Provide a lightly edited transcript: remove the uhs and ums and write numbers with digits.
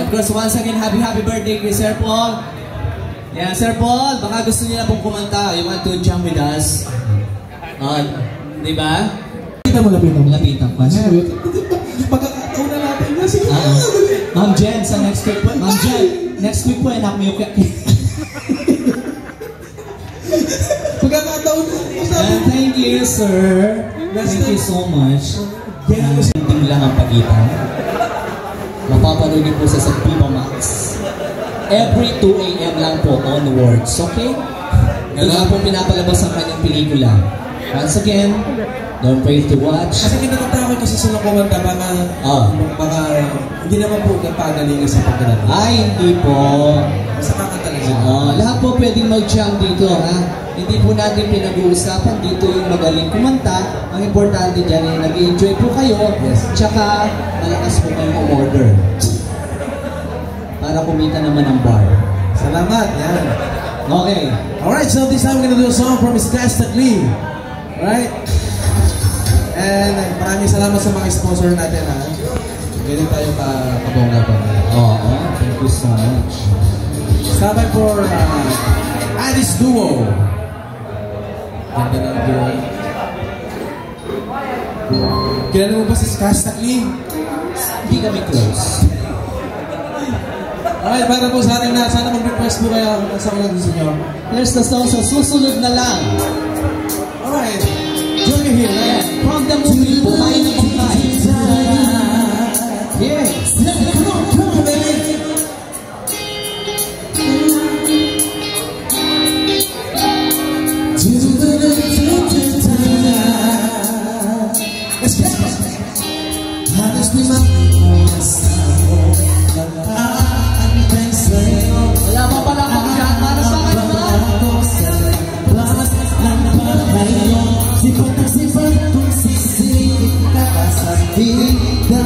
Of course, once again, happy birthday kay Sir Paul. Yeah, Sir Paul, baka gusto niya na pong kumanta. You want to jump with us? Di ba? Kita mo lapitan. Lapitan pa. Pagkakataon na natin na. Sige. Ma'am Jen, sa next week po. Ma'am Jen, next week po, anak mo yung pagkakataon na. Thank you, sir. Thank you so much. Hindi lang ang pagitan. Mapapanood niyo po sa Viva Max. Every 2 AM lang po onwards, okay? Wala po pinapalabas ang kanyang pelikula. Once again, don't fail to watch. Kasi kinakatakot kasi sa kumanta, baka hindi naman po napagaling sa pagkakataon. Ay, hindi po. Basta kakanta lang sila. Lahat po pwedeng mag-jump dito, ha? Hindi po natin pinag-uusapan dito yung magaling kumanta. Ang importante dyan ay nag-enjoy po kayo, tsaka malakas po kayong umorder. Para kumita naman ang bar. Salamat, yan. Okay. Alright, so this time we're gonna do a song from Miss Cass Tacli. Right? And maraming salamat sa mga sponsor natin, ha? Ganyan tayo kabongga pa. Oo, thank you so much. Sabay for Alice Duo. Ganda ng duo. Kilala mo ba si Cass Tacli? Hindi kami close. Alright, para po sa atin na sana mag-request po kayo kung saan lang gusto nyo. Here's the song sa susunod na lang. Alright, join me here, right? From the movie, Buhay na Buhay. Yeah. Come on, baby. Let's go. Halos di mag-asawa. Wala pa pala pagkat. Para sa akin naman. Sifat kung sisig ka pa sa vida.